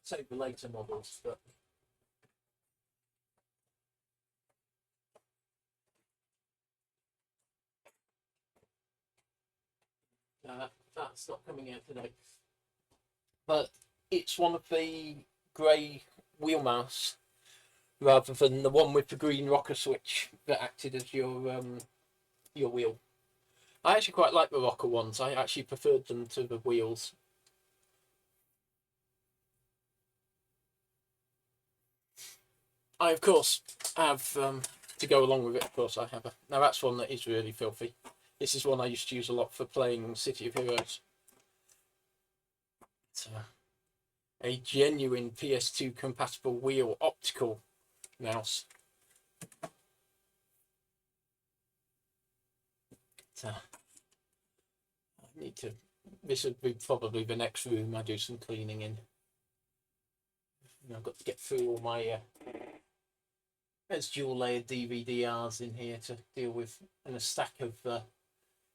say the later models, but that's not coming out today. But it's one of the grey wheel mouse rather than the one with the green rocker switch that acted as your wheel. I actually quite like the rocker ones. I actually preferred them to the wheels. I of course have to go along with it. Of course, I have a now that's one that is really filthy. This is one I used to use a lot for playing City of Heroes. It's a genuine PS2 compatible wheel optical mouse. I need to. This would be probably the next room I do some cleaning in. I've got to get through all my there's dual layered DVD-Rs in here to deal with, and a stack of. If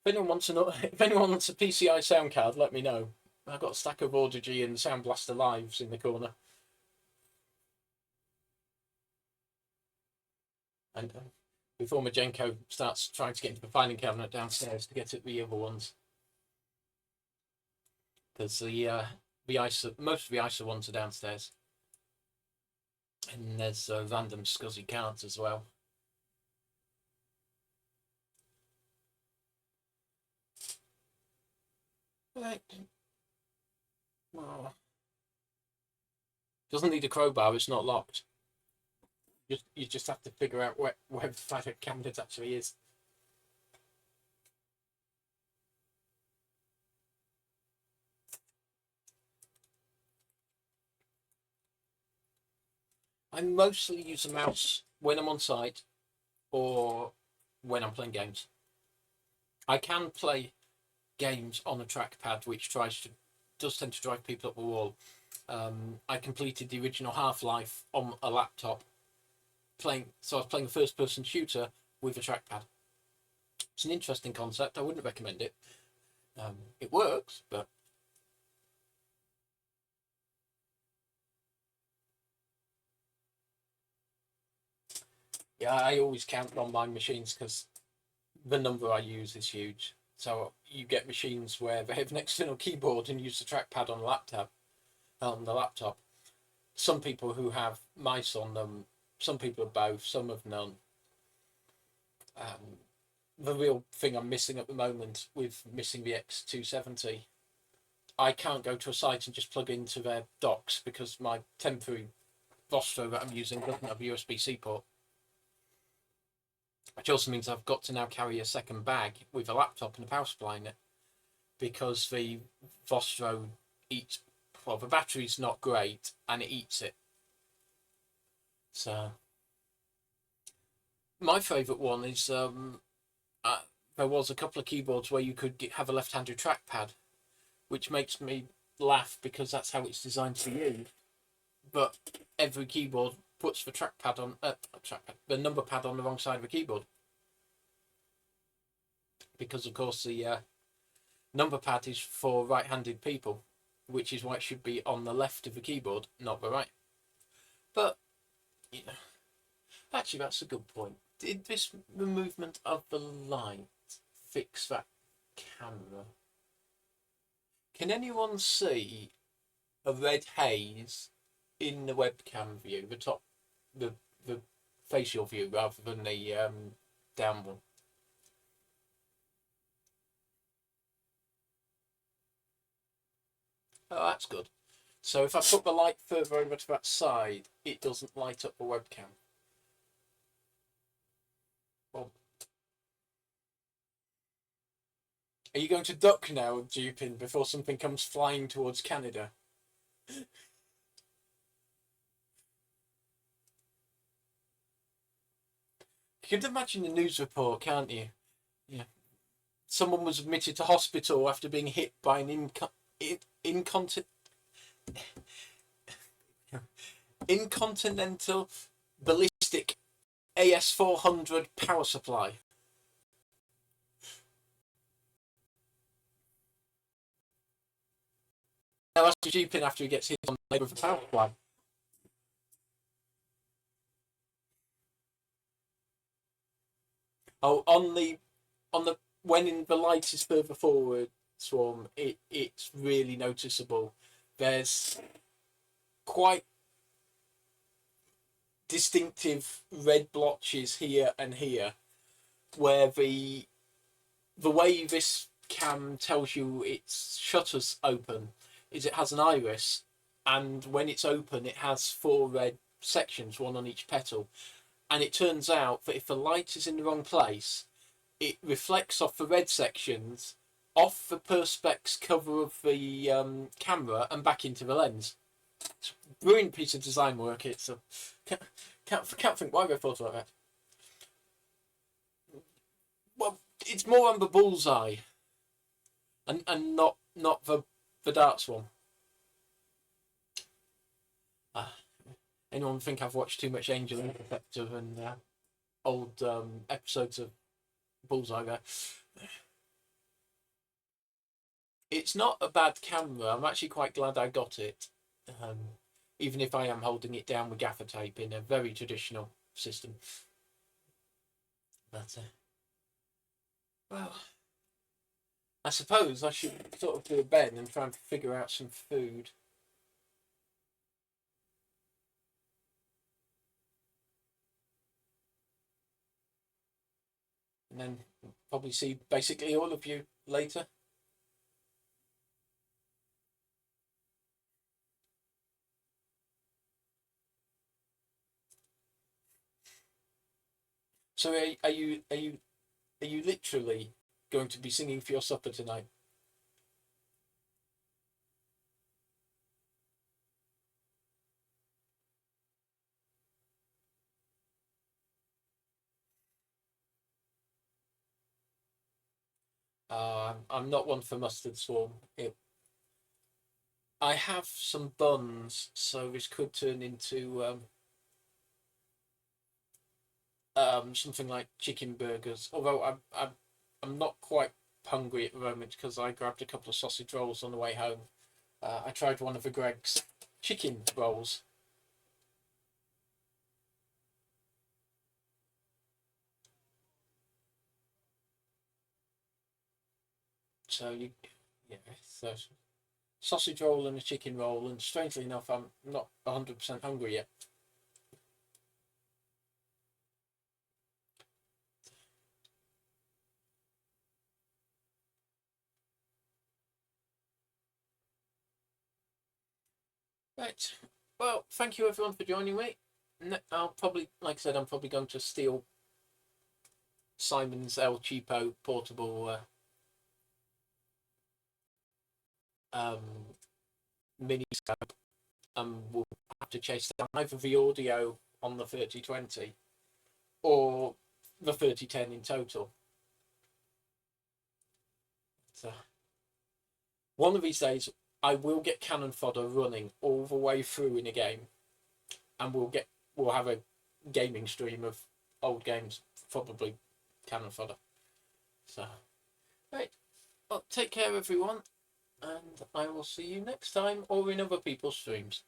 anyone wants if anyone wants a PCI sound card, let me know. I've got a stack of Audigy and Sound Blaster Lives in the corner. And before Majenko starts trying to get into the filing cabinet downstairs to get at the other ones, because the ISA, most of the ISA ones are downstairs, and there's random scuzzy cards as well. Right. Well, doesn't need a crowbar. It's not locked. You just have to figure out where the filing cabinet actually is. I mostly use a mouse when I'm on site or when I'm playing games. I can play games on a trackpad, which does tend to drive people up the wall. I completed the original Half-Life on a laptop, so I was playing a first-person shooter with a trackpad. It's an interesting concept. I wouldn't recommend it. It works, but yeah, I always count on my machines because the number I use is huge. So you get machines where they have an external keyboard and use the trackpad on the laptop. Some people who have mice on them, some people have both, some have none. The real thing I'm missing at the moment with missing the X270, I can't go to a site and just plug into their docks because my temporary Vostro that I'm using doesn't have a USB-C port. Which also means I've got to now carry a second bag with a laptop and a power supply in it because the Vostro eats, well, the battery's not great and it eats it. So my favourite one is there was a couple of keyboards where you could have a left-handed trackpad, which makes me laugh because that's how it's designed to use. But every keyboard puts the trackpad on the number pad on the wrong side of the keyboard because, of course, the number pad is for right-handed people, which is why it should be on the left of the keyboard, not the right. But you know, actually, that's a good point. Did the movement of the light fix that camera? Can anyone see a red haze in the webcam view, the facial view rather than the down one? Oh, that's good. So if I put the light further over to that side, it doesn't light up the webcam. Well, are you going to duck now, Dupin, before something comes flying towards Canada? You can imagine the news report, can't you? Yeah. Someone was admitted to hospital after being hit by an incontinental ballistic AS400 power supply. Now that's the Jeepin after he gets hit on the leg with a power supply. Oh, on the when the light is further forward, Swarm, it's really noticeable. There's quite distinctive red blotches here and here, where the way this cam tells you its shutters open is it has an iris, and when it's open, it has 4 red sections, one on each petal. And it turns out that if the light is in the wrong place, it reflects off the red sections, off the perspex cover of the camera, and back into the lens. It's a brilliant piece of design work. It's a can't think why they thought about that. Well, it's more on the bullseye, and not the darts one. Anyone think I've watched too much Angel Effective and old episodes of Bullseye there? It's not a bad camera. I'm actually quite glad I got it, even if I am holding it down with gaffer tape in a very traditional system. But well, I suppose I should sort of do a bed and try and figure out some food. And then probably see basically all of you later. So are you literally going to be singing for your supper tonight? I'm not one for mustard, Swarm. I have some buns, so this could turn into something like chicken burgers. Although I'm not quite hungry at the moment because I grabbed a couple of sausage rolls on the way home. I tried one of the Greg's chicken rolls. So yeah, so sausage roll and a chicken roll, and strangely enough, I'm not 100% hungry yet. Right. Well, thank you everyone for joining me. I'll probably, like I said, I'm probably going to steal Simon's El Cheapo portable um, mini scope, and we'll have to chase down either the audio on the 3020 or the 3010 in total. So one of these days, I will get cannon fodder running all the way through in a game, and we'll have a gaming stream of old games, probably cannon fodder. So, right, well, take care, everyone, and I will see you next time or in other people's streams.